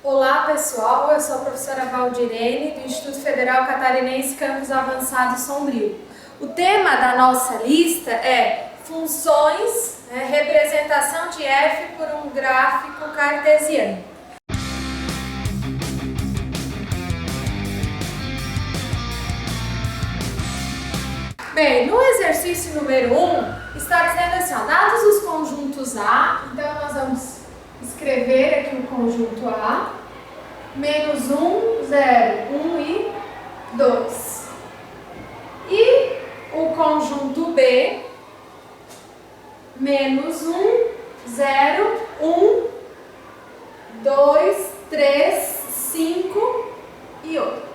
Olá pessoal, eu sou a professora Valdirene do Instituto Federal Catarinense Campus Avançado Sombrio. O tema da nossa lista é funções, representação de f por um gráfico cartesiano. Bem, no exercício número 1 está dizendo assim, ó, dados os conjuntos A, então nós vamos escrever aqui o conjunto A, menos 1, 0, 1 e 2. E o conjunto B, menos 1, 0, 1, 2, 3, 5 e 8.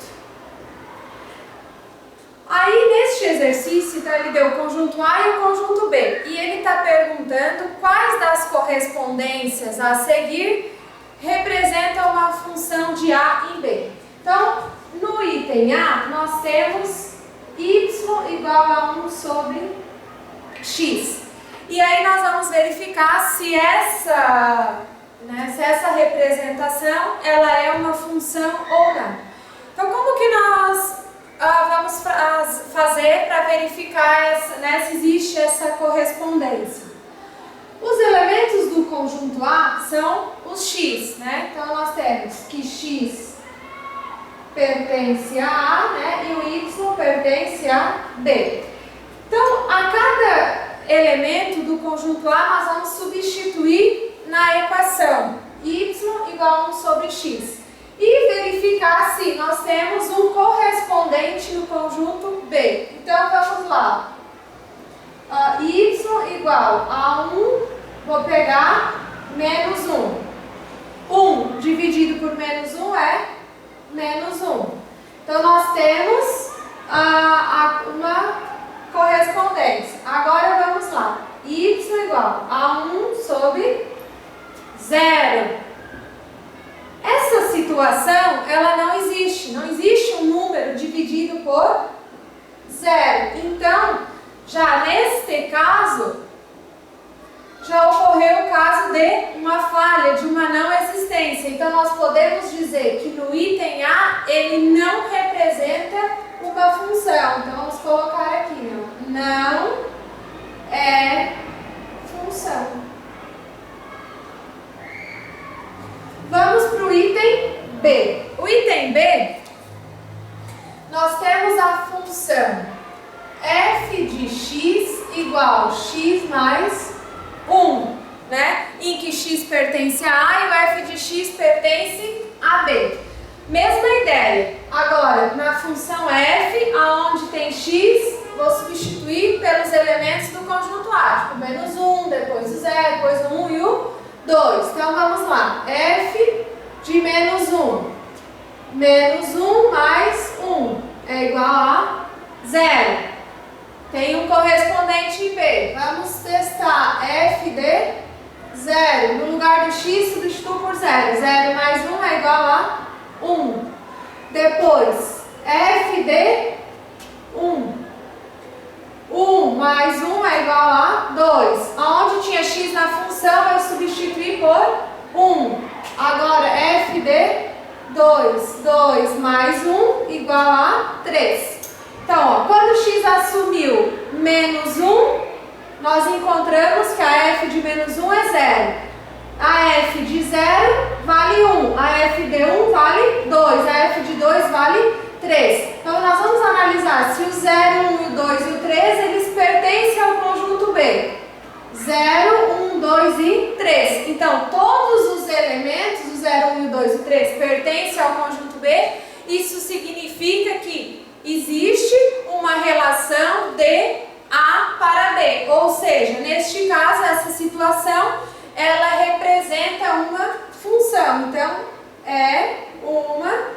Aí, neste exercício, então, ele deu o conjunto A e o conjunto B. E ele está perguntando quais das correspondências a seguir representam uma função de A e B. Então, no item A, nós temos y igual a 1 sobre x. E aí nós vamos verificar se essa representação ela é uma função ou não. Então, como que nós vamos fazer para verificar se existe essa correspondência? Os elementos do conjunto A são os x, né? Então nós temos que x pertence a A, e o y pertence a B. Então, a cada elemento do conjunto A nós vamos substituir na equação y igual a 1 sobre x. E verificar se nós temos um correspondente no conjunto B. Então, vamos lá. Y igual a 1, vou pegar menos 1. 1 dividido por menos 1 é menos 1. Então, nós temos uma correspondência. Agora, vamos lá. Y igual a 1 sobre 0. Essa situação, ela não existe um número dividido por 0. Então, já neste caso, já ocorreu o caso de uma falha, de uma não existência. Então, nós podemos dizer que no item A, ele não representa uma função. Então, vamos colocar aqui, não é função. Vamos para o item B. O item B, nós temos a função f de x igual x mais 1, em que x pertence a A e o f de x pertence a B. Mesma ideia. Agora, na função f, aonde tem x, vou substituir pelos elementos do conjunto A, tipo menos 1, depois o 0, depois o 1 e o 2. Então, vamos lá. F de menos 1. Menos 1 mais 1 é igual a 0. Tem um correspondente em B. Vamos testar. F de 0. No lugar do x, substituo por 0. 0 mais 1 é igual a 1. Depois, f de 1. 1 mais 1 é igual a 2. Aonde tinha x na função, eu substituí por 1. Agora, f de 2. 2 mais 1 igual a 3. Então, quando x assumiu menos 1, nós encontramos que a f de menos 1 é 0. A f de 0 vale 1. A f de 1 vale 2. A f de 2 vale 3. Então, nós vamos analisar se o 0, 1, o 2 e o 3, eles pertencem ao conjunto B. 0, 1, 2 e 3. Então, todos os elementos, o 0, 1, o 2 e o 3, pertencem ao conjunto B. Isso significa que existe uma relação de A para B. Ou seja, neste caso, essa situação, ela representa uma função. Então, é uma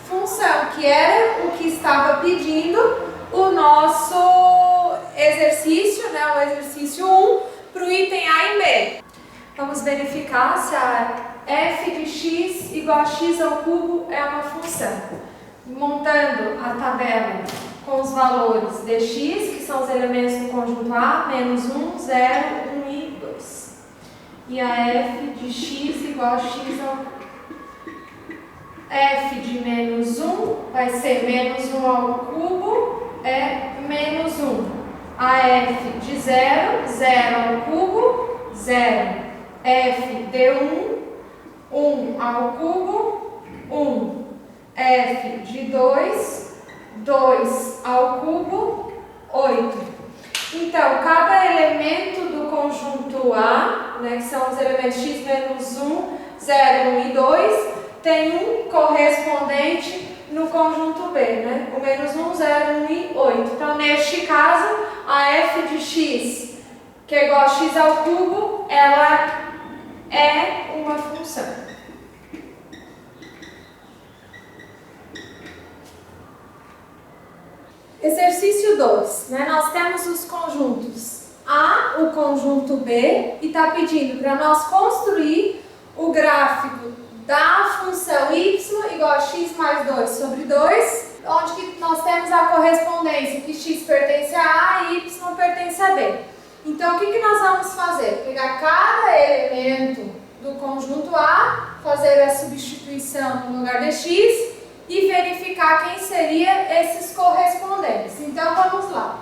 função, que era o que estava pedindo o nosso exercício, o exercício 1, para o item A e B. Vamos verificar se a f de x igual a x ao cubo é uma função. Montando a tabela com os valores de x, que são os elementos do conjunto A, menos 1, 0, 1 e 2. E a f de x igual a x ao cubo. f de menos 1 vai ser menos 1 ao cubo, é menos 1. A f de 0, 0 ao cubo, 0. F de 1 ao cubo, 1. F de 2, 2 ao cubo, 8. Então, cada elemento do conjunto A, né, que são os elementos x menos 1, 0, 1 e 2, tem um correspondente no conjunto B, né? O menos 1, 0, 1 e 8. Então, neste caso, a f de x, que é igual a x ao cubo, ela é uma função. Exercício 2, né? Nós temos os conjuntos A, o conjunto B, e está pedindo para nós construir o gráfico da função y igual a x mais 2 sobre 2, onde que nós temos a correspondência que x pertence a A e y pertence a B. Então, o que nós vamos fazer? Pegar cada elemento do conjunto A, fazer a substituição no lugar de x e verificar quem seria esses correspondentes. Então, vamos lá.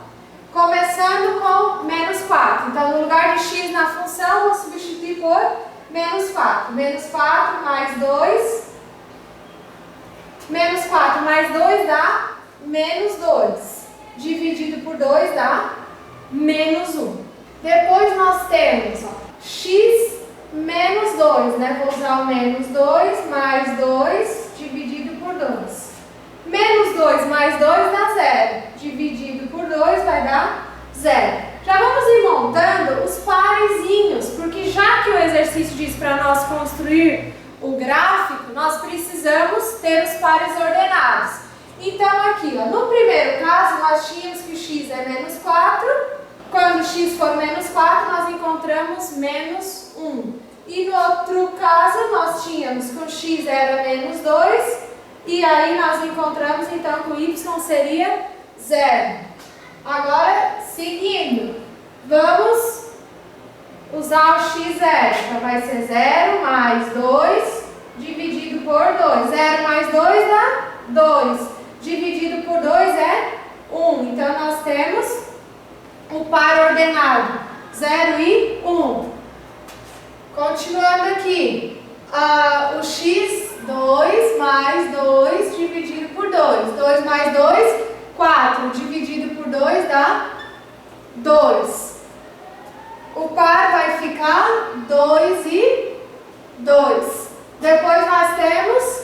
Começando com menos 4. Então, no lugar de x na função, vou substituir por menos 4. Menos 4 mais 2. Menos 4 mais 2 dá menos 2. Dividido por 2 dá menos 1. Depois nós temos x menos 2, né? Vou usar o menos 2 mais 2 dividido por 2. Menos 2 mais 2 dá 0. Dividido por 2 vai dar 0. Já vamos ir montando os parezinhos, porque já que o exercício diz para nós construir o gráfico, nós precisamos ter os pares ordenados. Então aqui, ó, no primeiro caso, nós tínhamos que o x é menos 4. Quando x for menos 4, nós encontramos menos 1. E no outro caso, nós tínhamos que o x era menos 2. E aí nós encontramos então que o y seria 0. Agora, seguindo, vamos usar o x0. Então vai ser 0 mais 2 dividido por 2. 0 mais 2 dá 2. Dividido por 2 é 1. Então nós temos o par ordenado 0 e 1. Continuando aqui, o x2 mais 2 dividido por 2. 2 mais 2, 4. Dividido por 2 dá 2. O par vai ficar 2 e 2. Depois nós temos,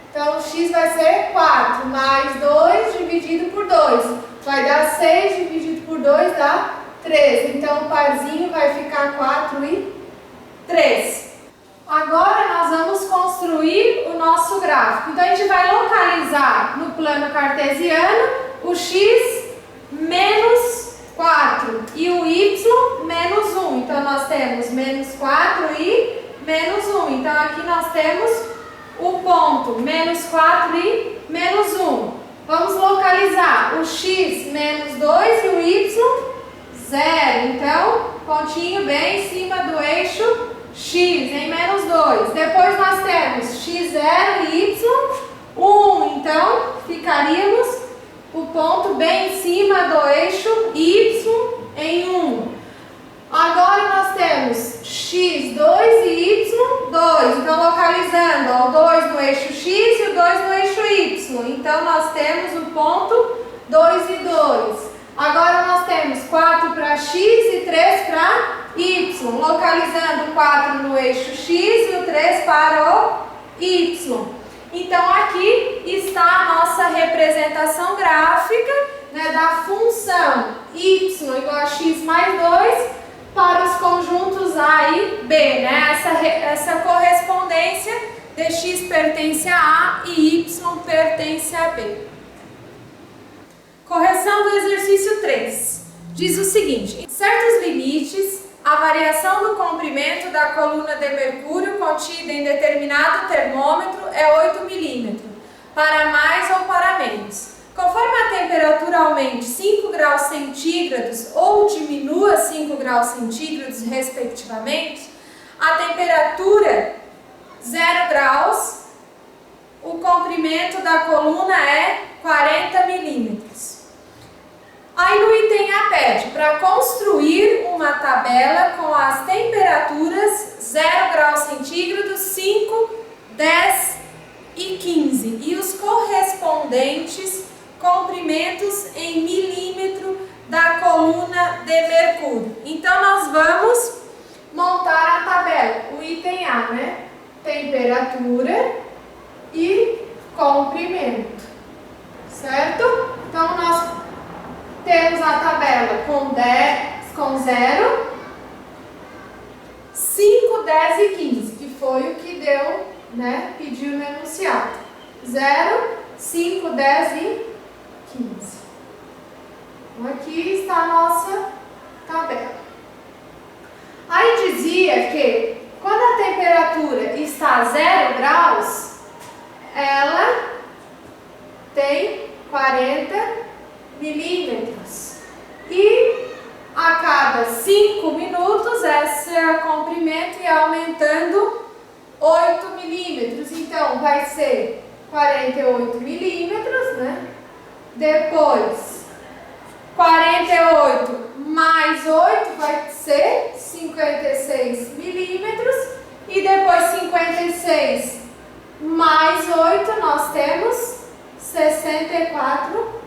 então o x vai ser 4 mais 2 dividido por 2. Vai dar 6 dividido por 2 dá 3. Então o parzinho vai ficar 4 e 3. Agora nós vamos construir o nosso gráfico. Então a gente vai localizar no plano cartesiano o x menos 4 e o y menos 1. Então nós temos menos 4 e menos 1. Então aqui nós temos o ponto menos 4 e menos 1. Vamos localizar o x menos 2 e o y 0. Então, pontinho bem em cima do eixo x, em menos 2. Depois nós temos x0 e y1. Então, ficaríamos o ponto bem em cima do eixo y em 1. Agora nós temos x2 e y2. Então, localizando ó, o 2 no eixo x e o 2 no eixo y. Então, nós temos o ponto 2 e 2. Agora nós temos 4 para x e 3 para y. Localizando o 4 no eixo x e o 3 para o y. Então, aqui está a nossa representação gráfica, né, da função y igual a x mais 2 para os conjuntos A e B, né? Essa correspondência de x pertence a A e y pertence a B. Correção do exercício 3. Diz o seguinte: em certos limites, a variação do comprimento da coluna de mercúrio contida em determinado termômetro é 8 mm, para mais ou para menos. Conforme a temperatura aumente 5 graus centígrados ou diminua 5 graus centígrados, respectivamente, a temperatura 0 graus, comprimento da coluna é 40 milímetros. Aí no item A pede para construir uma tabela com as temperaturas 0 graus centígrados, 5, 10 e 15 e os correspondentes comprimentos em milímetro da coluna de mercúrio. Então nós vamos montar a tabela, o item A, né? Temperatura e comprimento, certo? Então nós temos a tabela com 0, 5, 10 e 15, que foi o que deu, né? Pediu no enunciado. 0, 5, 10 e 15. Então aqui está a nossa tabela. Aí dizia que quando a temperatura está a 0 graus, ela tem 40 milímetros. E a cada 5 minutos, esse comprimento ia aumentando 8 milímetros. Então, vai ser 48 milímetros, né? Depois, 48 mais 8 vai ser 56 milímetros. E depois 56 mais 8 nós temos 64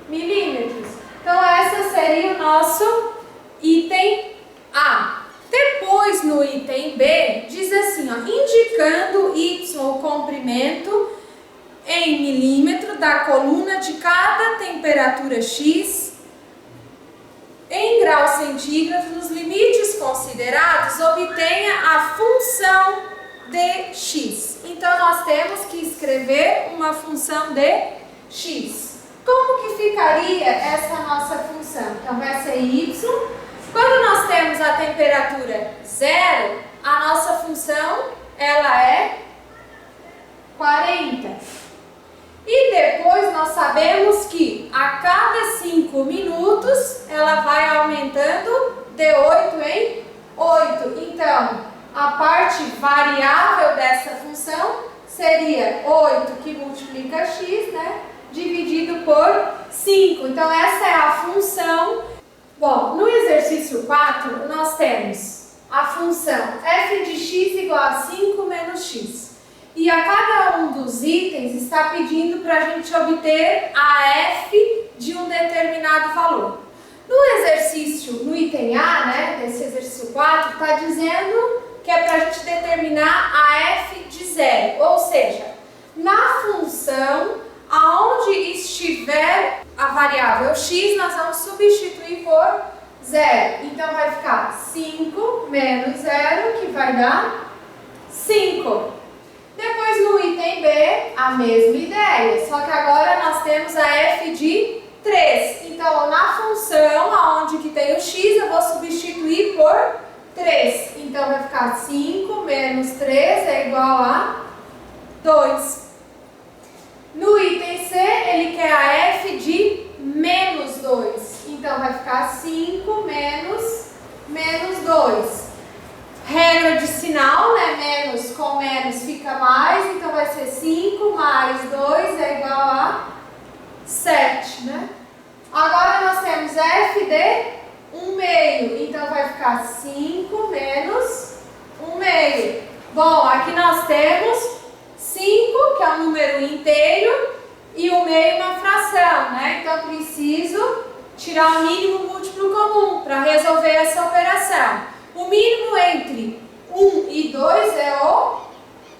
milímetros. Então essa seria o nosso item A. Depois no item B diz assim, ó, indicando y o comprimento em milímetro da coluna de cada temperatura x em graus centígrados, nos limites considerados, obtenha a função de x. Então, nós temos que escrever uma função de x. Como que ficaria essa nossa função? Então, vai ser y. Quando nós temos a temperatura 0, a nossa função, ela é 40. E depois nós sabemos que a cada 5 minutos ela vai aumentando de 8 em 8. Então, a parte variável dessa função seria 8 que multiplica x, né? Dividido por 5. Então, essa é a função. Bom, no exercício 4, nós temos a função f de x igual a 5 menos x. E a cada um dos itens está pedindo para a gente obter a f de um determinado valor. No exercício, no item A, né, desse exercício 4, está dizendo que é para a gente determinar a f de 0. Ou seja, na função, aonde estiver a variável x, nós vamos substituir por 0. Então, vai ficar 5 menos 0, que vai dar 5. Depois no item B, a mesma ideia, só que agora nós temos a f de 3. Então, na função, onde que tem o x, eu vou substituir por 3. Então, vai ficar 5 menos 3 é igual a 2. No item C, ele quer a f de menos 2. Então, vai ficar 5 menos 2. Regra de sinal, né? Menos com menos fica mais, então vai ser 5 mais 2 é igual a 7, né? Agora nós temos f de 1/2, então vai ficar 5 menos 1/2. Bom, aqui nós temos 5, que é um número inteiro, e 1/2 uma fração, né? Então preciso tirar o mínimo múltiplo comum para resolver essa operação. O mínimo entre 1 e 2 é o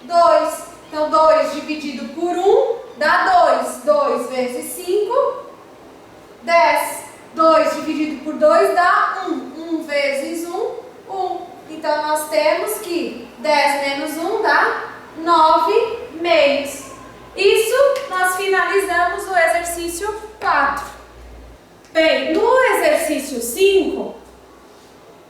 2. Então, 2 dividido por 1 dá 2. 2 vezes 5, 10. 2 dividido por 2 dá 1. 1 vezes 1, 1. Então, nós temos que 10 menos 1 dá 9 meios. Isso nós finalizamos o exercício 4. Bem, no exercício 5,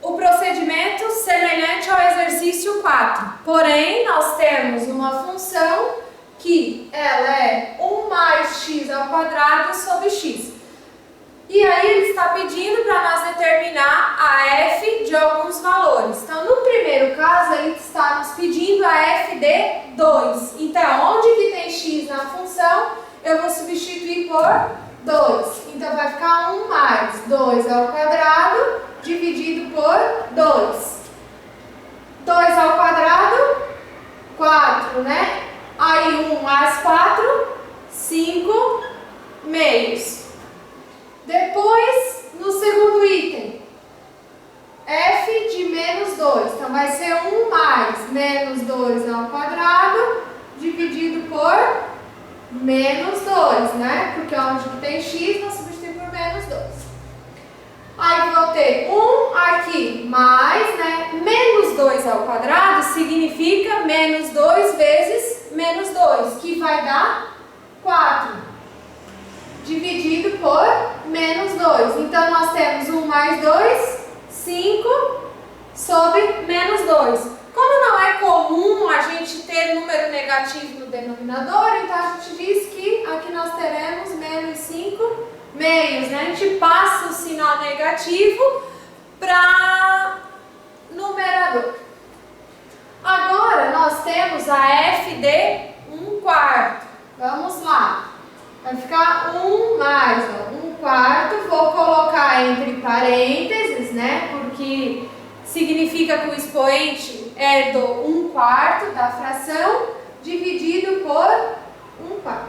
o procedimento semelhante ao exercício 4. Porém, nós temos uma função que ela é 1 mais x ao quadrado sobre x. E aí ele está pedindo para nós determinar a f de alguns valores. Então, no primeiro caso, ele está nos pedindo a f de 2. Então, onde que tem x na função, 2 ao quadrado dividido por 2. 2 ao quadrado, 4, né? Aí 1 mais 4, 5 meios. Depois, no segundo item, f de menos 2. Então, vai ser 1 mais menos 2 ao quadrado dividido por menos 2, né? Porque onde que tem x, nós substituímos por menos 2. Aí vou ter 1 aqui mais, né? Menos 2 ao quadrado significa menos 2 vezes menos 2, que vai dar 4, dividido por menos 2. Então, nós temos 1 mais 2, 5 sobre menos 2. Como não é comum a gente ter número negativo no denominador, então a gente diz que aqui nós teremos menos 5 meios, né? A gente passa o sinal negativo para numerador. Agora nós temos a f de 1/4. Vamos lá. Vai ficar 1 mais 1/4. Vou colocar entre parênteses, né? Porque significa que o expoente é do 1/4 da fração dividido por 1/4.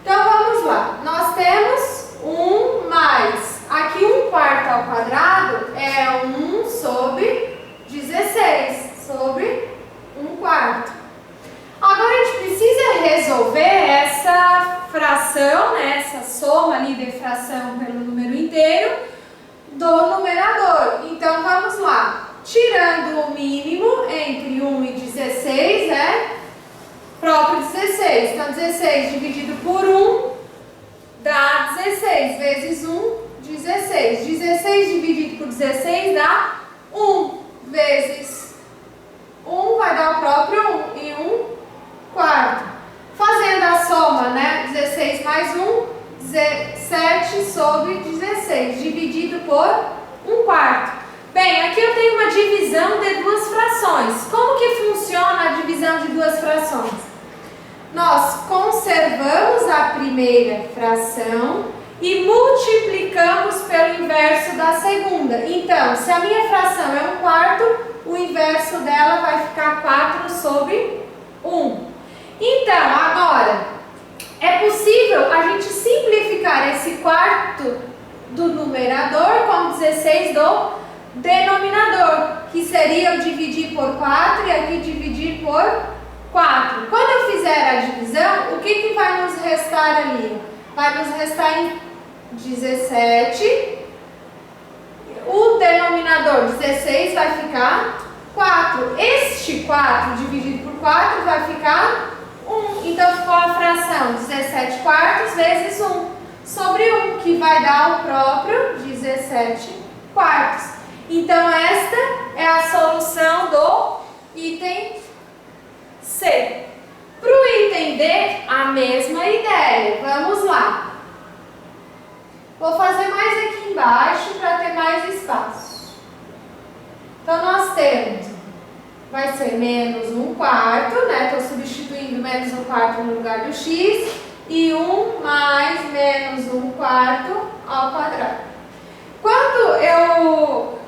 Então vamos lá. Nós temos 1 mais, aqui 1/4 ao quadrado é 1 sobre 16, sobre 1/4. Agora a gente precisa resolver essa fração, né, essa soma ali de fração pelo número inteiro do numerador. Então vamos lá. Tirando o mínimo entre 1 e 16 é próprio 16. Então 16 dividido por 1 dá 16, vezes 1, 16. 16 dividido por 16 dá 1, vezes 1 vai dar o próprio 1, e 1/4. Fazendo a soma, né? 16 mais 1, 17 sobre 16, dividido por 1/4. Bem, aqui eu tenho uma divisão de duas frações. Como que funciona a divisão de duas frações? Nós conservamos a primeira fração e multiplicamos pelo inverso da segunda. Então, se a minha fração é 1/4, o inverso dela vai ficar 4 sobre 1. Então, agora, é possível a gente simplificar esse quarto do numerador com 16 do denominador, que seria eu dividir por 4 e aqui dividir por 4. Quando eu fizer a divisão, o que vai nos restar ali? Vai nos restar em 17. O denominador 16 vai ficar 4. Este 4 dividido por 4 vai ficar 1. Então ficou a fração 17/4 vezes 1 sobre 1, que vai dar o próprio 17/4. Então esta é a solução do item C. Para o item D, a mesma ideia. Vamos lá. Vou fazer mais aqui embaixo para ter mais espaço. Então, nós temos, vai ser menos 1/4, né? Estou substituindo menos 1/4 no lugar do x. E 1 mais menos 1/4 ao quadrado. Quando eu,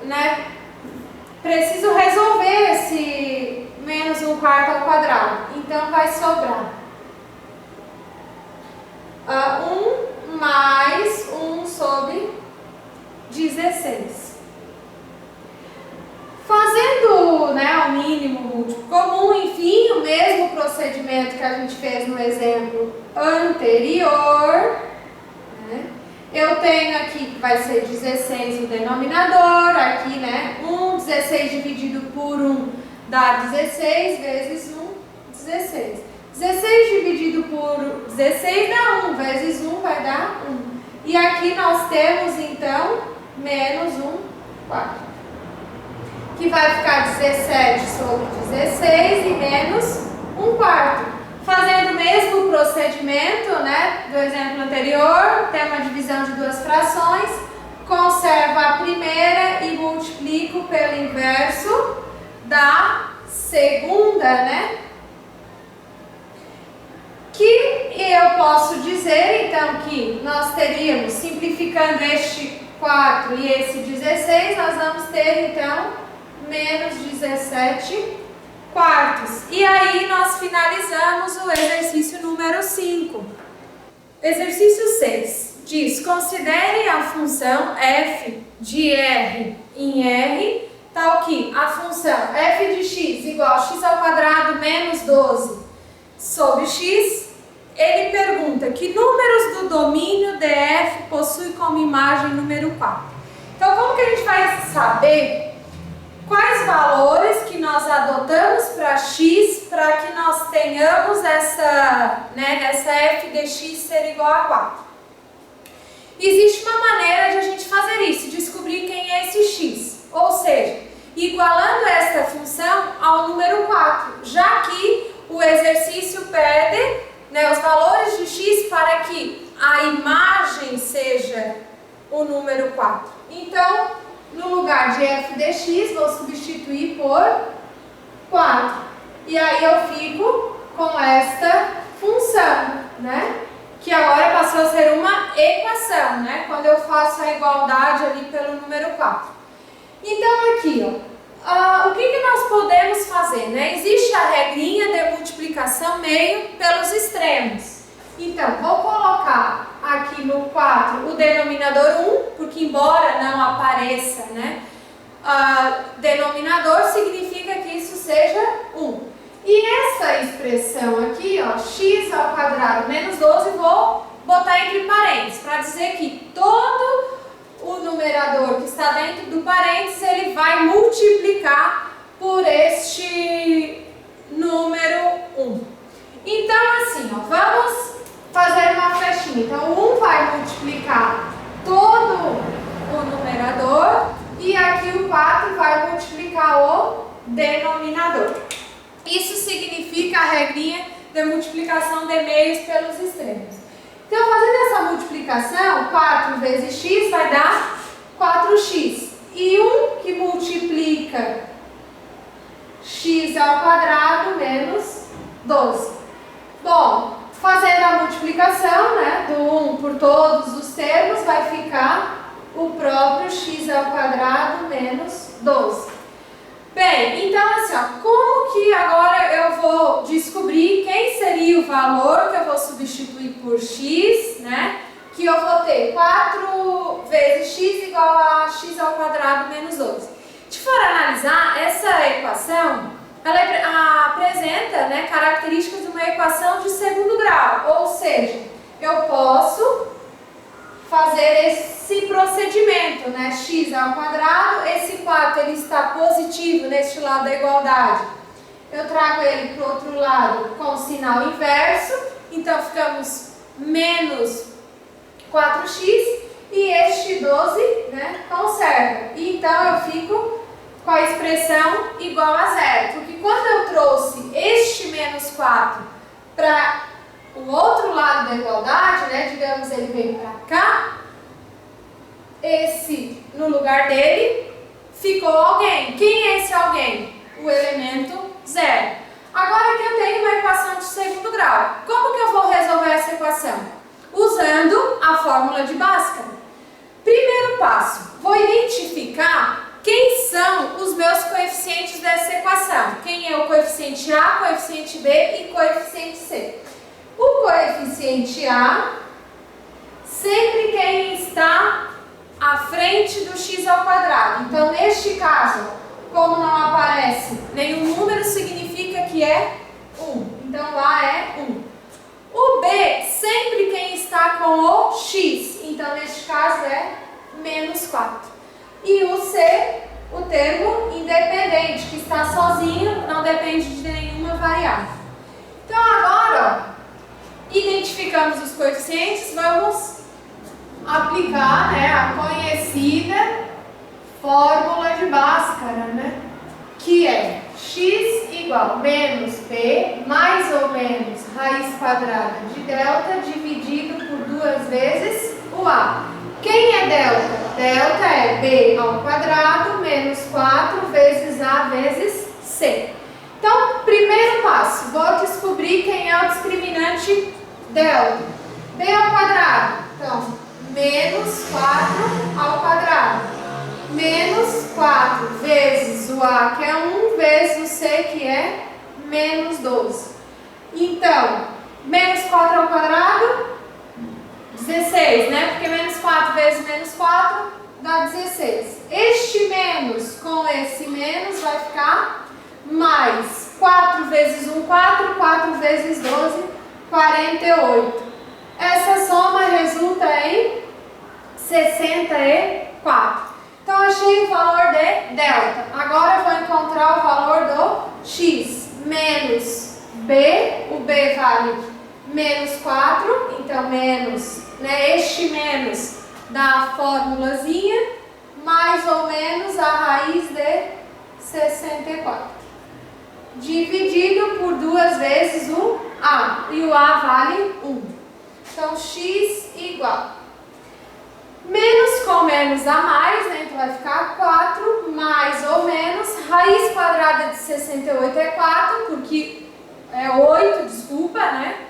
preciso resolver esse menos 1/4 ao quadrado, então vai sobrar 1 mais 1 sobre 16. Fazendo o mínimo múltiplo comum, enfim, o mesmo procedimento que a gente fez no exemplo anterior, né? Eu tenho aqui que vai ser 16 o denominador, aqui, 16 dividido por 1 dá 16, vezes 1, 16. 16 dividido por 16 dá 1, vezes 1 vai dar 1. E aqui nós temos, então, menos 1/4. Que vai ficar 17 sobre 16 e menos 1/4. Fazendo o mesmo procedimento, do exemplo anterior, tem uma divisão de duas frações, conservo a primeira e multiplico pelo inverso da segunda, Que eu posso dizer, então, que nós teríamos, simplificando este 4 e esse 16, nós vamos ter, então, menos 17 quartos. E aí, nós finalizamos o exercício número 5. Exercício 6 diz: considere a função f de r em r, tal que a função f de x igual a x ao quadrado menos 12 sobre x. Ele pergunta que números do domínio df possui como imagem número 4. Então, como que a gente vai saber quais valores que nós adotamos para x para que nós tenhamos essa f de x ser igual a 4? Existe uma maneira de a gente fazer isso, descobrir quem é esse x, ou seja, igualando esta função ao número 4, já que o exercício pede os valores de x para que a imagem seja o número 4. Então, no lugar de f de x, vou substituir por 4. E aí eu fico com esta função, que agora passou a ser uma equação, quando eu faço a igualdade ali pelo número 4. Então, aqui, o que nós podemos fazer? Existe a regrinha de multiplicação meio pelos extremos. Então, vou colocar aqui no 4 o denominador 1, porque embora não apareça, denominador, significa que isso seja 1. E essa expressão aqui, x ao quadrado menos 12, vou botar entre parênteses, para dizer que todo o numerador que está dentro do parênteses, ele vai multiplicar por este número 1. Então, assim, vamos fazer uma flechinha. Então, o 1 vai multiplicar todo o numerador e aqui o 4 vai multiplicar o denominador. Isso significa a regrinha de multiplicação de meios pelos extremos. Então, fazendo essa multiplicação, 4 vezes x vai dar 4x. E 1 que multiplica x ao quadrado menos 12. Bom, fazendo a multiplicação do 1 por todos os termos, vai ficar o próprio x ao quadrado menos 12. Bem, então assim, como que agora eu vou descobrir quem seria o valor que eu vou substituir por x, que eu vou ter 4 vezes x igual a x ao quadrado menos 12. Se for analisar, essa equação, ela apresenta características de uma equação de segundo grau, ou seja, eu posso fazer esse procedimento, x ao quadrado, esse 4 ele está positivo neste lado da igualdade, eu trago ele para o outro lado com o sinal inverso, então ficamos menos 4x e este 12 conserva, e então eu fico com a expressão igual a zero, porque quando eu trouxe este menos 4 para o outro lado da igualdade, digamos, ele veio para cá, esse no lugar dele ficou alguém. Quem é esse alguém? O elemento zero. Agora aqui eu tenho uma equação de segundo grau. Como que eu vou resolver essa equação? Usando a fórmula de Bhaskara. Primeiro passo, vou identificar quem são os meus coeficientes dessa equação. Quem é o coeficiente A, coeficiente B e coeficiente C. O coeficiente A, sempre quem está à frente do x ao quadrado. Então, neste caso, como não aparece nenhum número, significa que é 1. Então, A é 1. O B, sempre quem está com o x. Então, neste caso, é menos 4. E o C, o termo independente, que está sozinho, não depende de nenhuma variável. Então, agora, identificamos os coeficientes, vamos aplicar a conhecida fórmula de Bhaskara, que é x igual a menos b mais ou menos raiz quadrada de delta dividido por 2 vezes o a. Quem é delta? Delta é b ao quadrado menos 4 vezes a vezes c. Então, primeiro passo, vou descobrir quem é o discriminante delta. B ao quadrado. Então, menos 4 ao quadrado. Menos 4 vezes o A, que é 1, vezes o C, que é menos 12. Então, menos 4 ao quadrado, 16, né? Porque menos 4 vezes menos 4 dá 16. Este menos com esse menos vai ficar mais 4 vezes 1, 4, 4 vezes 12, 48. Essa soma resulta em 64. Então, achei o valor de delta. Agora, eu vou encontrar o valor do x menos b. O b vale menos 4. Então, menos, né, este menos da formulazinha, mais ou menos a raiz de 64. Dividido por 2 vezes o a. E o a vale 1. Então, x igual. Menos com menos dá mais, né? Então vai ficar 4, mais ou menos, raiz quadrada de 68 é 4, porque é 8, desculpa, né?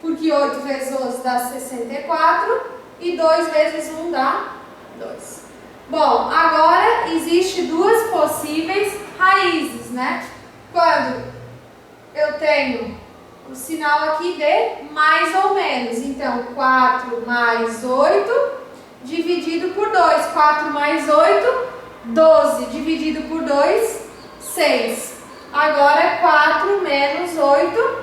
Porque 8 vezes 12 dá 64, e 2 vezes 1 dá 2. Bom, agora existe duas possíveis raízes, né? Quando eu tenho o sinal aqui de mais ou menos, então 4 mais 8... dividido por 2, 4 mais 8, 12, dividido por 2, 6. Agora, 4 menos 8,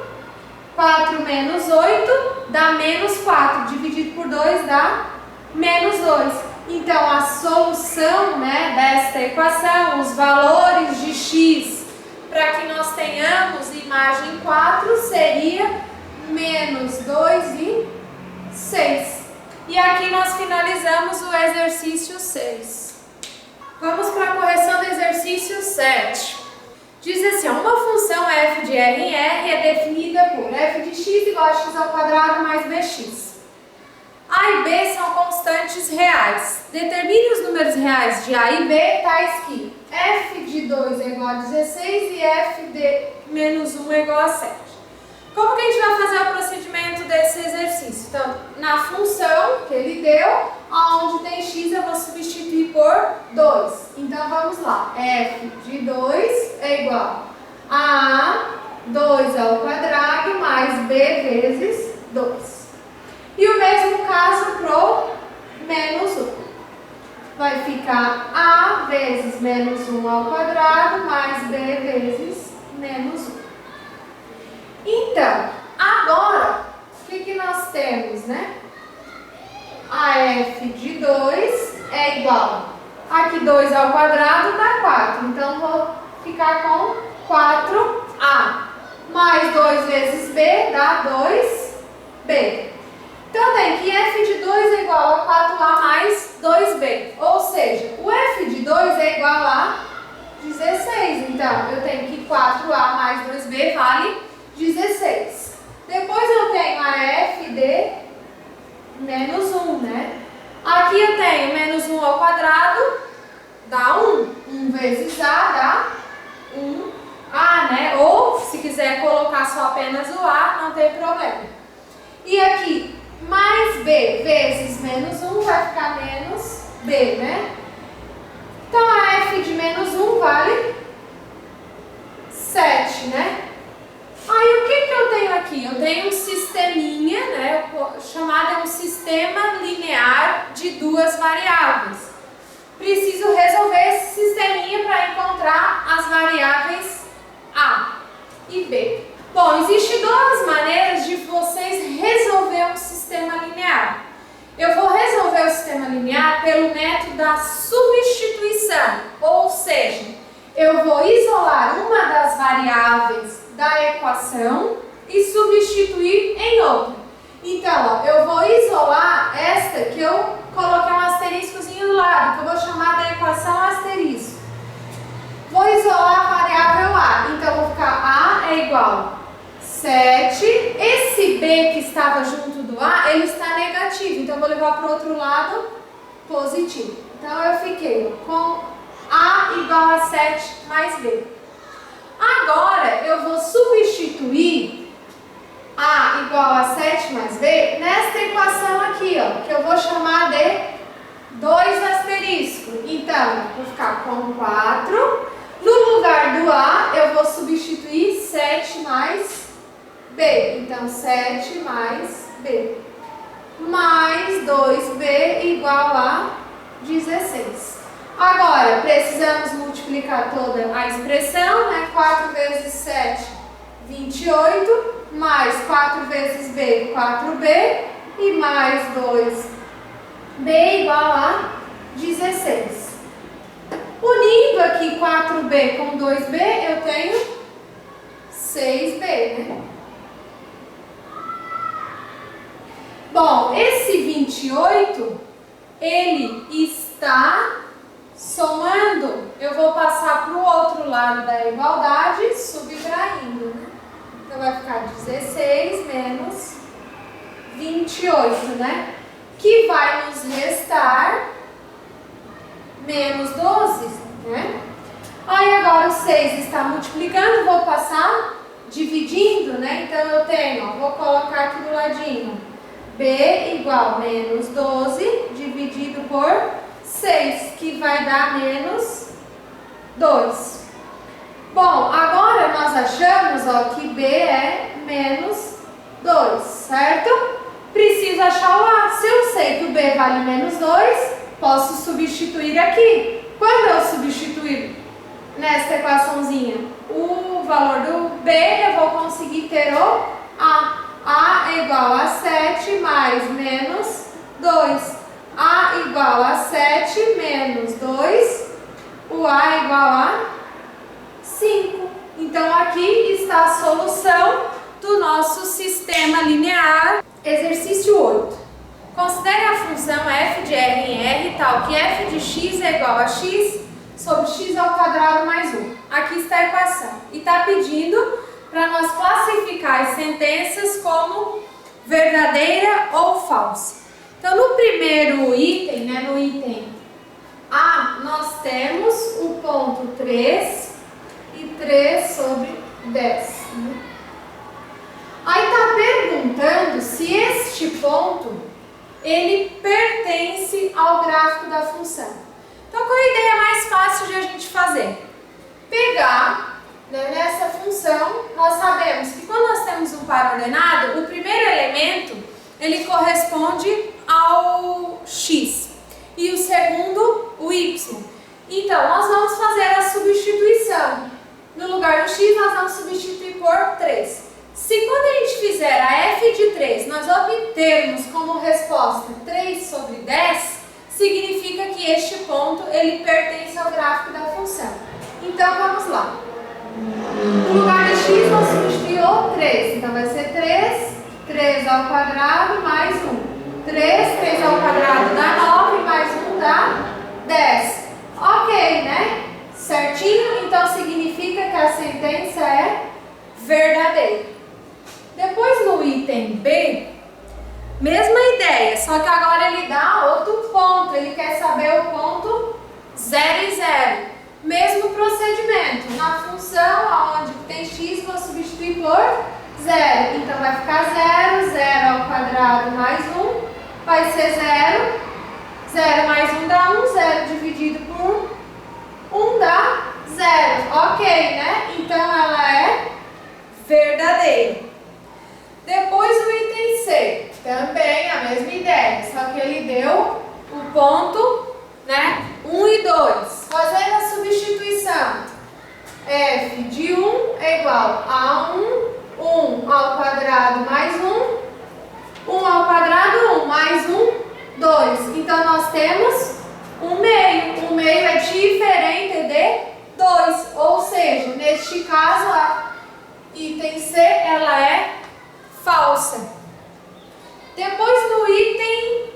4 menos 8 dá menos 4, dividido por 2 dá menos 2. Então, a solução, né, desta equação, os valores de x, para que nós tenhamos imagem 4, seria menos 2 e 6. E aqui nós finalizamos o exercício 6. Vamos para a correção do exercício 7. Diz assim, uma função f de r em r é definida por f de x igual a x ao quadrado mais bx. A e b são constantes reais. Determine os números reais de a e b tais que f de 2 é igual a 16 e f de menos 1 é igual a 7. Como que a gente vai fazer o procedimento desse exercício? Então, na função que ele deu, onde tem x, eu vou substituir por 2. Então, vamos lá. F de 2 é igual a 2 ao quadrado mais b vezes 2. E o mesmo caso pro menos 1. Vai ficar a vezes menos 1 ao quadrado mais b vezes menos 1. Então, agora, o que nós temos, né? A f de 2 é igual. Aqui 2 ao quadrado dá 4. Então, vou ficar com 4a. Mais 2 vezes b dá 2b. Então, tem que f de 2 é igual a 4a mais 2b. Ou seja, o f de 2 é igual a 16. Então, eu tenho que 4a mais 2b vale 16. Depois eu tenho a f de menos 1, né? Aqui eu tenho menos 1 ao quadrado, dá 1. 1 vezes a dá 1a, né? Ou, se quiser colocar só apenas o a, não tem problema. E aqui, mais b vezes menos 1 vai ficar menos b, né? Então, a f de menos 1 vale 7, né? Aí, o que eu tenho aqui? Eu tenho um sisteminha, né, chamado um sistema linear de duas variáveis. Preciso resolver esse sisteminha para encontrar as variáveis A e B. Bom, existem duas maneiras de vocês resolver um sistema linear. Eu vou resolver o sistema linear pelo método da substituição, ou seja, eu vou isolar uma das variáveis da equação e substituir em outra. Então, ó, eu vou isolar esta que eu coloquei um asteriscozinho do lado, que eu vou chamar da equação asterisco. Vou isolar a variável A. Então, vou ficar A é igual a 7. Esse B que estava junto do A, ele está negativo. Então, eu vou levar para o outro lado positivo. Então, eu fiquei com A igual a 7 mais B. Agora, eu vou substituir A igual a 7 mais B, nesta equação aqui, ó, que eu vou chamar de 2 asterisco. Então, vou ficar com 4. No lugar do A, eu vou substituir 7 mais B. Então, 7 mais B. Mais 2B igual a 16. Agora, precisamos multiplicar toda a expressão, né? 4 vezes 7, 28. Mais 4 vezes B, 4B. E mais 2B igual a 16. Unindo aqui 4B com 2B, eu tenho 6B, né? Bom, esse 28, ele está somando. Eu vou passar para o outro lado da igualdade, subtraindo, né? Então, vai ficar 16 menos 28, né? Que vai nos restar menos 12, né? Aí agora o 6 está multiplicando, vou passar dividindo, né? Então eu tenho, ó, vou colocar aqui do ladinho, B igual a menos 12 dividido por 6, que vai dar menos 2. Bom, agora nós achamos, ó, que B é menos 2, certo? Preciso achar o A. Se eu sei que o B vale menos 2, posso substituir aqui. Quando eu substituir nesta equaçãozinha o valor do B, eu vou conseguir ter o A. A é igual a 7 mais menos 2. A igual a 7 menos 2. O A é igual a 5. Então, aqui está a solução do nosso sistema linear. Exercício 8. Considere a função f de r em r tal que f de x é igual a x sobre x ao quadrado mais 1. Aqui está a equação. E está pedindo para nós classificar as sentenças como verdadeira ou falsa. Então, no primeiro item, né, no item A, nós temos o ponto 3 e 3 sobre 10. Né? Aí está perguntando se este ponto ele pertence ao gráfico da função. Então, qual é a ideia mais fácil de a gente fazer? Pegar, né, nessa função, nós sabemos que quando nós temos um par ordenado, o primeiro elemento ele corresponde ao x e o segundo o y. Então, nós vamos fazer a substituição. No lugar do x, nós vamos substituir por 3. Se quando a gente fizer a f de 3, nós obtermos como resposta 3 sobre 10, significa que este ponto ele pertence ao gráfico da função. Então, vamos lá. No lugar de x, nós substituímos o 3. Então, vai ser 3 ao quadrado mais 1. 3 ao quadrado dá 9, mais 1 dá 10. Ok, né? Certinho? Então, significa que a sentença é verdadeira. Depois, no item B, mesma ideia, só que agora ele dá outro ponto. Ele quer saber o ponto 0 e 0. Mesmo procedimento. Na função, onde tem x, vou substituir por 0. Então, vai ficar 0 ao quadrado mais 1. Vai ser 0. 0 mais 1 dá 1. 0 dividido por 1 dá 0. Ok, né? Então, ela é verdadeira. Depois, o item C. Também a mesma ideia. Só que ele deu o ponto, né? 1 e 2. Fazendo a substituição. F de 1 é igual a 1 ao quadrado mais 1. 1 ao quadrado, 1 mais 1, 2. Então, nós temos 1 meio. 1 meio é diferente de 2. Ou seja, neste caso, a item C, ela é falsa. Depois, no item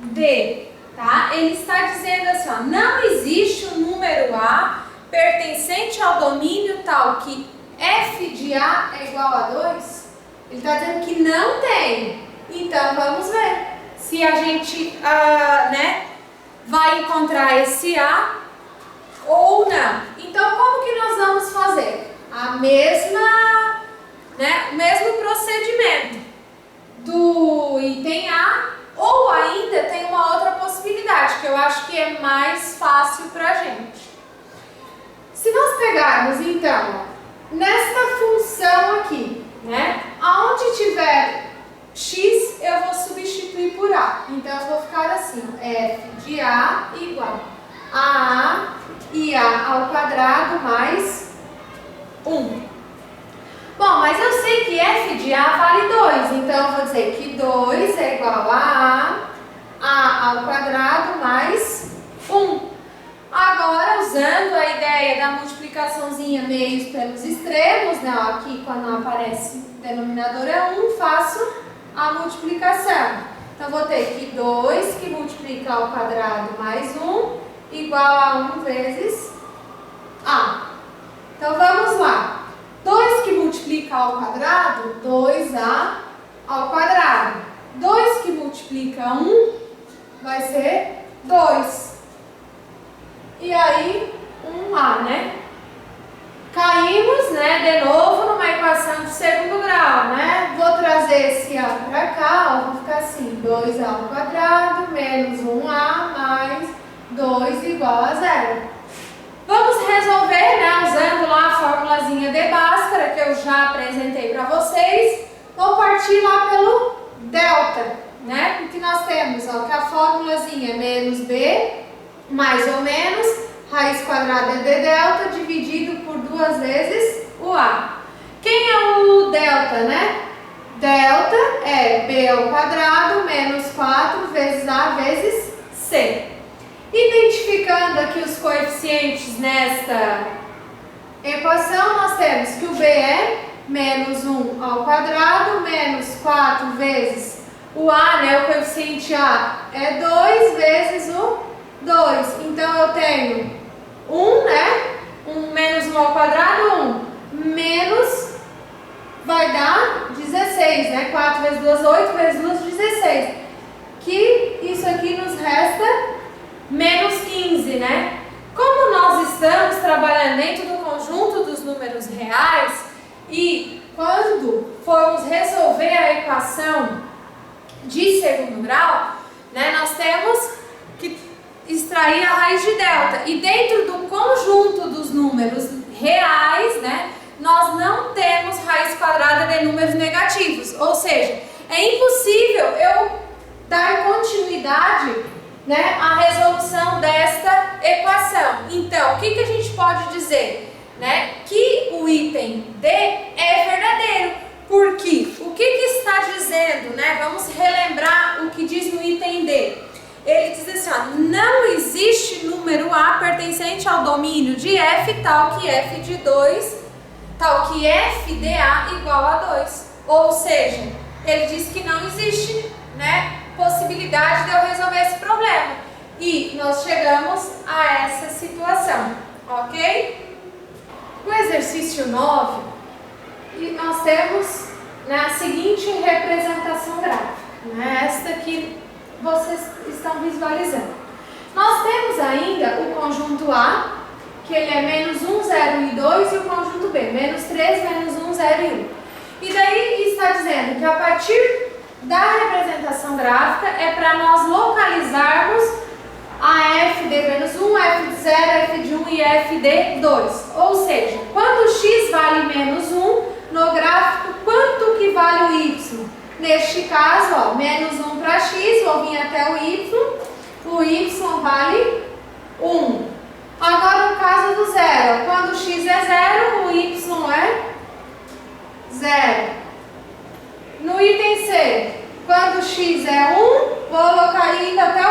D, tá? Ele está dizendo assim, ó, não existe um número A pertencente ao domínio tal que f de A é igual a 2. Ele está dizendo que não tem. Então, vamos ver se a gente né, vai encontrar esse A ou não. Então, como que nós vamos fazer? A mesma, né, o mesmo procedimento do é mais fácil para a gente. Se nós pegarmos, então, nesta função aqui, né? Aonde tiver x, eu vou substituir por a. Então, eu vou ficar assim, f de a igual a e a ao quadrado mais 1. Bom, mas eu sei que f de a vale 2, então eu vou dizer que 2 é igual a ao quadrado mais 1. Agora, usando a ideia da multiplicaçãozinha meios pelos extremos, né? Ó, aqui quando aparece o denominador é 1, faço a multiplicação. Então, vou ter que 2 que multiplica ao quadrado mais 1 igual a 1 vezes a. Então, vamos lá. 2 que multiplica ao quadrado, 2a ao quadrado. 2 que multiplica 1 vai ser 2. E aí, 1a, né? Caímos, né, de novo numa equação de segundo grau, né? Vou trazer esse a para cá, ó, vou ficar assim, 2a ao quadrado menos 1a mais 2 igual a 0. Vamos resolver, né, usando lá a formulazinha de Bhaskara, que eu já apresentei para vocês. Vou partir lá pelo delta, né? O que nós temos, ó, que a formulazinha é menos b, mais ou menos, raiz quadrada de delta, dividido por 2 vezes o a. Quem é o delta, né? Delta é b ao quadrado menos 4 vezes a vezes c. Identificando aqui os coeficientes nesta equação, nós temos que o b é menos 1 ao quadrado, menos 4 vezes o a, né? O coeficiente a é 2 vezes o 2. Então, eu tenho 1, né? 1 menos 1 ao quadrado, 1. Menos, vai dar 16, né? 4 vezes 2, 8 vezes 2, 16. Que isso aqui nos resta menos 15, né? Como nós estamos trabalhando dentro do conjunto dos números reais e quando formos resolver a equação de segundo grau, né, nós temos que extrair a raiz de delta. E dentro do conjunto dos números reais, né, nós não temos raiz quadrada de números negativos. Ou seja, é impossível eu dar continuidade, né, à resolução desta equação. Então, o que a gente pode dizer? Né, que o item D é verdadeiro. Porque o que está dizendo? Né? Vamos relembrar o que diz no item D. Ele diz assim, ó, não existe número A pertencente ao domínio de F tal que F de 2, tal que F de A igual a 2. Ou seja, ele diz que não existe, né, possibilidade de eu resolver esse problema. E nós chegamos a essa situação, ok? No exercício 9, nós temos, né, a seguinte representação gráfica, né, esta que vocês estão visualizando. Nós temos ainda o conjunto A, que ele é menos 1, 0 e 2, e o conjunto B, menos 3, menos 1, 0 e 1. E daí está dizendo que a partir da representação gráfica é para nós localizarmos a f de menos 1, f de 0, f de 1 e f de 2. Ou seja, quando x vale menos 1, no gráfico, quanto que vale o y? Neste caso, ó, menos 1 para x, vou vir até o y vale 1. Agora, no caso do 0, quando x é 0, o y é 0. No item C, quando x é 1, vou colocar indo até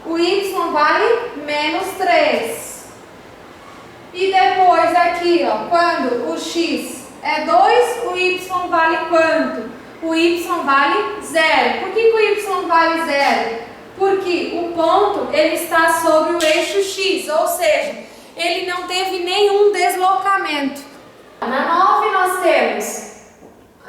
o y vale menos 3. E depois aqui, ó, quando o x é 2, o y vale quanto? O y vale 0. Por que o y vale 0? Porque o ponto ele está sobre o eixo x, ou seja, ele não teve nenhum deslocamento. Na 9 nós temos,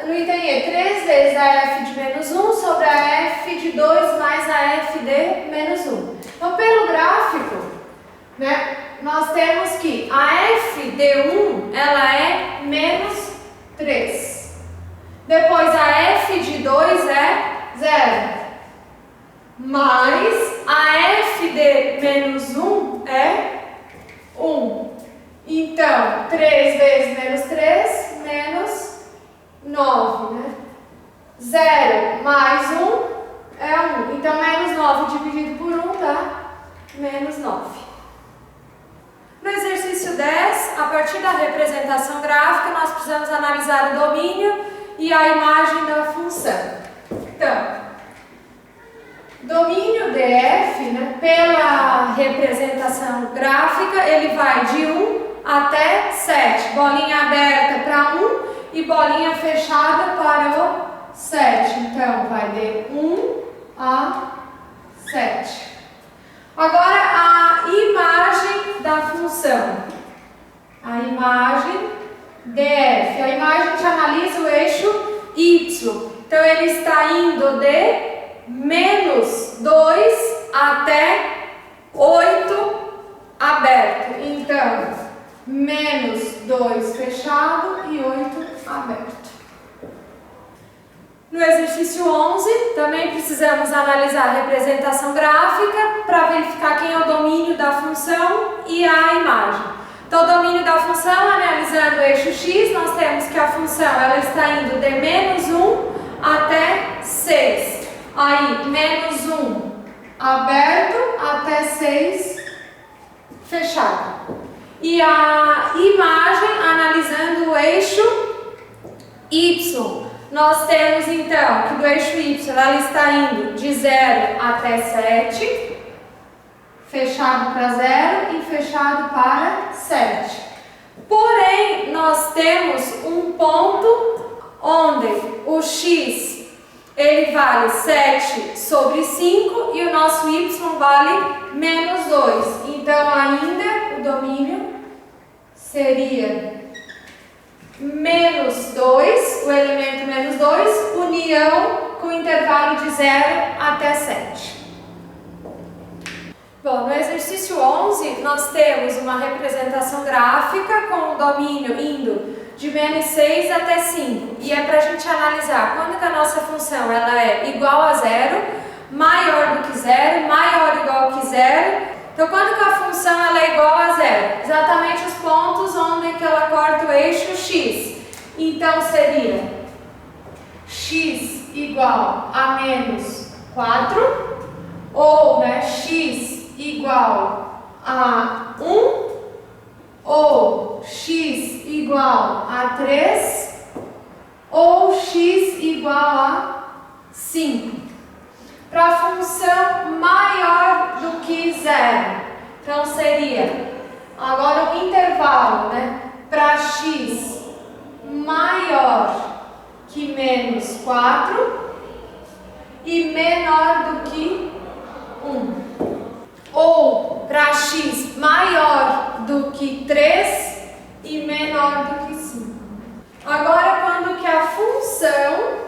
no item E, 3 vezes a f de menos 1 sobre a f de 2 mais a f de menos 1. Então, pelo gráfico, né, nós temos que a f de 1 ela é menos 3. Depois a f de 2 é 0. Mais a f de 9, né? 0 mais 1 é 1. Então, menos 9 dividido por 1 dá menos 9. No exercício 10, a partir da representação gráfica, nós precisamos analisar o domínio e a imagem da função. Então, domínio DF, né, pela representação gráfica, ele vai de 1 até 7. Bolinha aberta para 1 e bolinha fechada para o 7. Então, vai de 1 a 7. Agora, a imagem da função. A imagem DF. A imagem a gente analisa o eixo Y. Então, ele está indo de menos 2 até 8 aberto. Então, menos 2 fechado e 8 aberto. No exercício 11, também precisamos analisar a representação gráfica para verificar quem é o domínio da função e a imagem. Então, o domínio da função, analisando o eixo X, nós temos que a função ela está indo de menos 1 até 6. Aí, menos 1 aberto até 6 fechado. E a imagem, analisando o eixo Y. Nós temos então que do eixo Y ela está indo de 0 até 7, fechado para 0 e fechado para 7. Porém, nós temos um ponto onde o X ele vale 7 sobre 5 e o nosso Y vale menos 2. Então, ainda o domínio seria menos 2, o elemento menos 2, união com intervalo de 0 até 7. Bom, no exercício 11, nós temos uma representação gráfica com o domínio indo de menos 6 até 5. E é para a gente analisar quando que a nossa função ela é igual a 0, maior do que 0, maior ou igual que 0. Então, quando que a função ela é igual a 0? Exatamente os pontos onde que ela corta o eixo X. Então, seria x igual a menos 4, ou né, x igual a 1, ou x igual a 3, ou x igual a 5. Para a função maior do que 0. Então, seria agora o intervalo, né? Para x maior que menos 4 e menor do que 1. Ou para x maior do que 3 e menor do que 5. Agora, quando que a função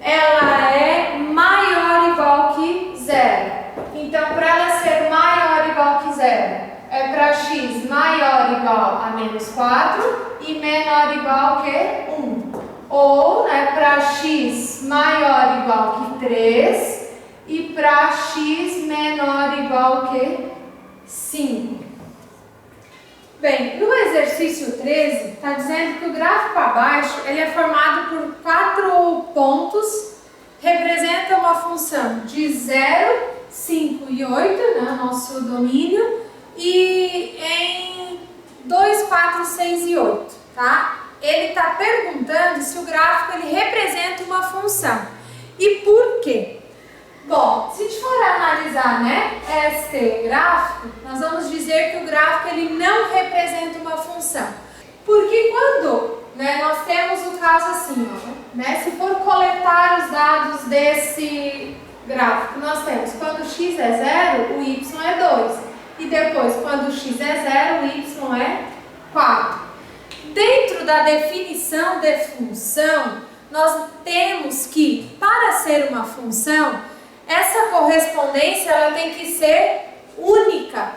ela é maior ou igual que 0. Então, para ela ser maior ou igual que 0, é para x maior ou igual a menos 4 e menor ou igual que 1. Ou, né, para x maior ou igual que 3 e para x menor ou igual que 5. Bem, no exercício 13, está dizendo que o gráfico abaixo ele é formado por 4 pontos, representa uma função de 0, 5 e 8, né, nosso domínio, e em 2, 4, 6 e 8, tá? Ele está perguntando se o gráfico ele representa uma função. E por quê? Bom, se a gente for analisar, né, este gráfico, nós vamos dizer que o gráfico ele não representa uma função. Porque quando, né, nós temos o caso assim, ó, né, se for coletar os dados desse gráfico, nós temos quando x é 0, o y é 2. E depois, quando x é 0, o y é 4. Dentro da definição de função, nós temos que, para ser uma função, essa correspondência ela tem que ser única.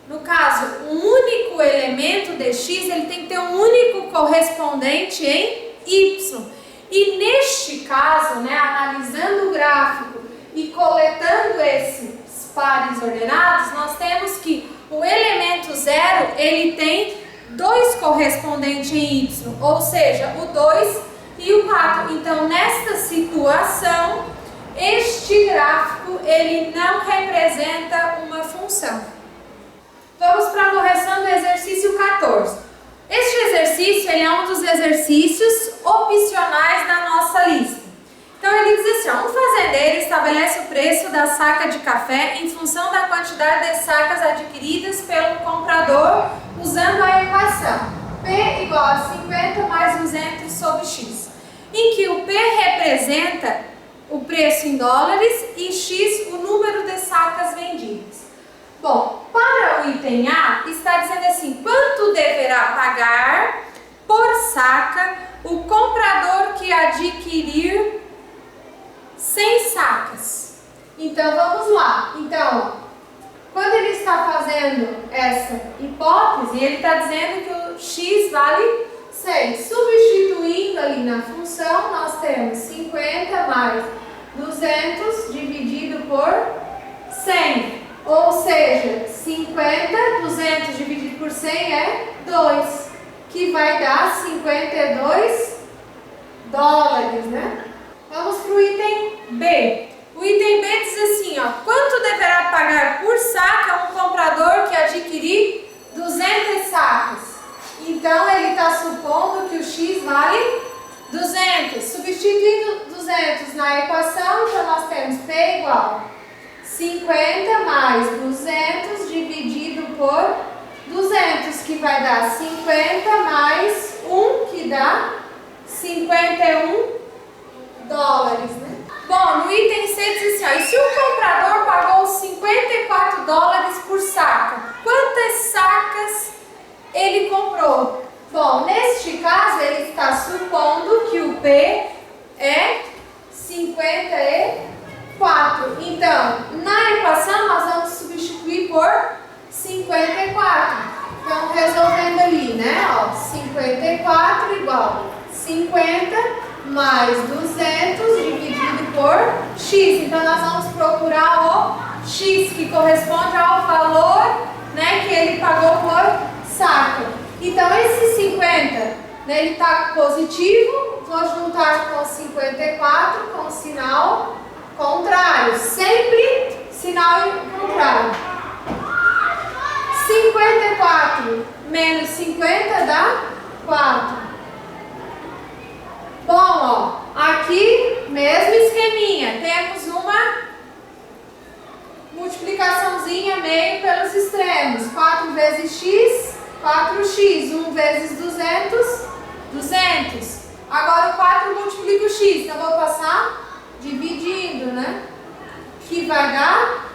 No caso, um único elemento de x ele tem que ter um único correspondente em y. E neste caso, né, analisando o gráfico e coletando esses pares ordenados, nós temos que o elemento 0 ele tem 2 correspondentes em y, ou seja, o 2 e o 4. Então, nesta situação, este gráfico ele não representa uma função. Vamos para a correção do exercício 14. Este exercício ele é um dos exercícios opcionais da nossa lista. Então ele diz assim, ó, um fazendeiro estabelece o preço da saca de café em função da quantidade de sacas adquiridas pelo comprador usando a equação P igual a 50 mais 200 sobre X, em que o P representa o preço em dólares e X o número de sacas vendidas. Bom, para o item A está dizendo assim, quanto deverá pagar por saca o comprador que adquirir 100 sacas. Então vamos lá. Então, quando ele está fazendo essa hipótese, ele está dizendo que o X vale 100. Substituindo ali na função, nós temos 50 mais 200 dividido por 100. Ou seja, 50, 200 dividido por 100 é 2, que vai dar 52 dólares, né? Vamos para o item B. O item B diz assim, ó, quanto deverá pagar por saca um comprador que adquirir 200 sacas? Então, ele está supondo que o X vale 200. Substituindo 200 na equação, então nós temos P igual 50 mais 200 dividido por 200, que vai dar 50 mais 1, que dá 51 dólares, né? Bom, no item C diz assim, ó, e se o comprador pagou 54 dólares por saca, quantas sacas ele comprou? Bom, neste caso ele está supondo que o P é 54. Então, na equação nós vamos substituir por 54. Então, resolvendo ali, né? Ó, 54 igual 50 mais 200 dividido por X. Então, nós vamos procurar o X, que corresponde ao valor, né, que ele pagou por saca. Então, esse 50, né, ele está positivo, vou juntar com 54 com sinal contrário. Sempre sinal contrário. 54 menos 50 dá 4. Bom, ó, aqui mesmo esqueminha, temos uma multiplicaçãozinha meio pelos extremos, 4 vezes x, 4x, 1 vezes 200, 200. Agora o 4 multiplica o x, então vou passar dividindo, né? Que vai dar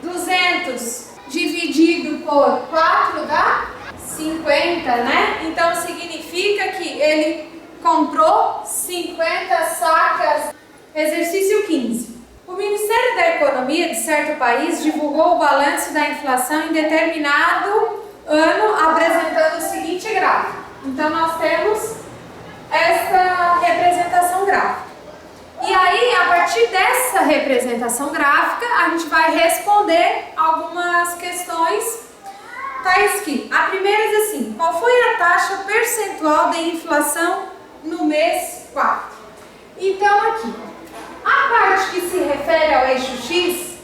200 dividido por 4 dá 50, né? Então significa que ele comprou 50 sacas. Exercício 15. O Ministério da Economia de certo país divulgou o balanço da inflação em determinado ano, apresentando o seguinte gráfico. Então, nós temos essa representação gráfica. E aí, a partir dessa representação gráfica, a gente vai responder algumas questões tais que, a primeira diz assim, qual foi a taxa percentual de inflação no mês 4? Então, aqui, a parte que se refere ao eixo X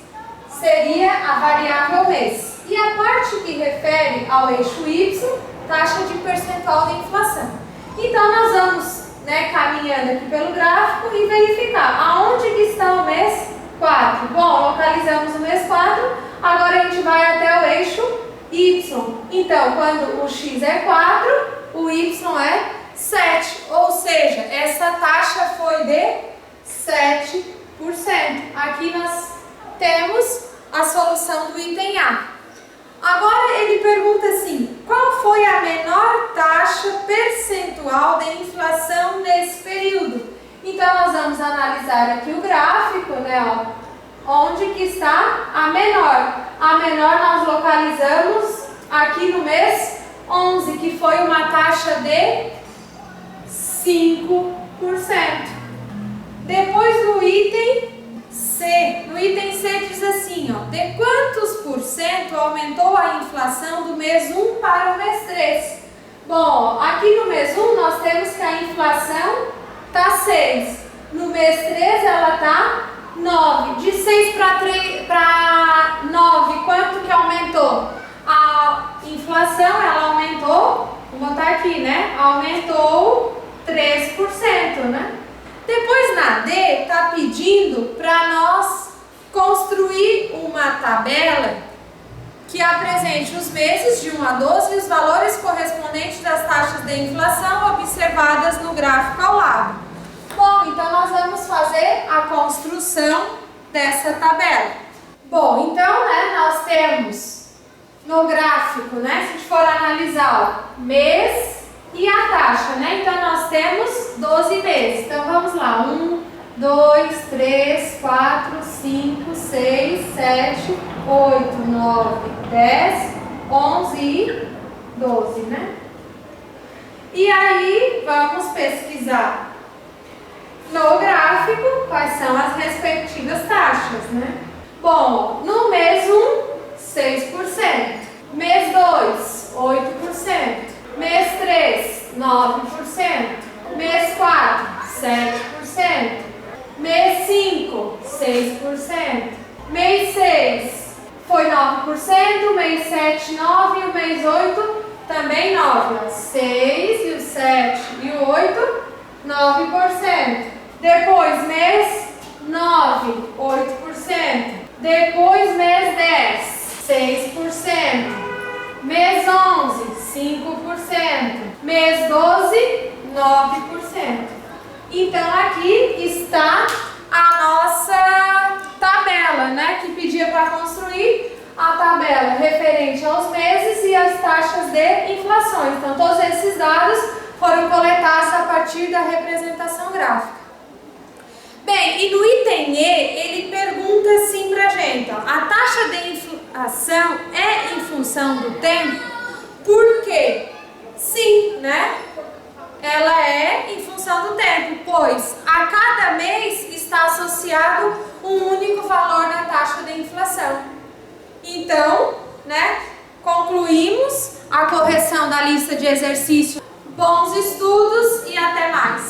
seria a variável mês. E a parte que refere ao eixo Y, taxa de percentual de inflação. Então, nós vamos, né, caminhando aqui pelo gráfico e verificar aonde que está o mês 4. Bom, localizamos o mês 4, agora a gente vai até o eixo Y. Então, quando o X é 4, o Y é 7. Ou seja, essa taxa foi de 7%. Aqui nós temos a solução do item A. Agora ele pergunta assim, qual foi a menor taxa percentual de inflação nesse período? Então nós vamos analisar aqui o gráfico, né, ó, onde que está a menor. A menor nós localizamos aqui no mês 11, que foi uma taxa de 5%. Depois no item C, no item C diz assim, ó, de quantos por cento aumentou a inflação do mês 1 para o mês 3? Bom, aqui no mês 1 nós temos que a inflação tá 6. No mês 3 ela tá 9. De 6 para 9, quanto que aumentou? A inflação, ela aumentou, vou botar aqui, né? Aumentou 3%, né? Depois na D, tá pedindo para nós construir uma tabela que apresente os meses de 1 a 12 e os valores correspondentes das taxas de inflação observadas no gráfico ao lado. Bom, então nós vamos fazer a construção dessa tabela. Bom, então, né, nós temos no gráfico, né, se a gente for analisar, ó, mês e a taxa, né? Então nós temos 12 meses. Então vamos lá, 1, 2, 3, 4, 5, 6, 7, 8, 9, 10, 11 e 12, né? E aí vamos pesquisar no gráfico quais são as respectivas taxas, né? Bom, no mês 1, 6%, mês 2, 8%, mês 3, 9%, mês 4, 7%, mês 5, 6%, mês 6 foi 9%, mês 7, 9% e o mês 8 também 9%. 6 e o 7 e o 8, 9%. Depois mês 9, 8%. Depois mês 10, 6%. Mês 11, 5%. Mês 12, 9%. Então aqui está a nossa tabela, né? Que pedia para construir a tabela referente aos meses e as taxas de inflação. Então todos esses dados foram coletados a partir da representação gráfica. Bem, e no item E, ele pergunta assim pra gente, ó, a taxa de inflação é em função do tempo? Por quê? Sim, né? Ela é em função do tempo, pois a cada mês está associado um único valor na taxa de inflação. Então, né, concluímos a correção da lista de exercícios. Bons estudos e até mais!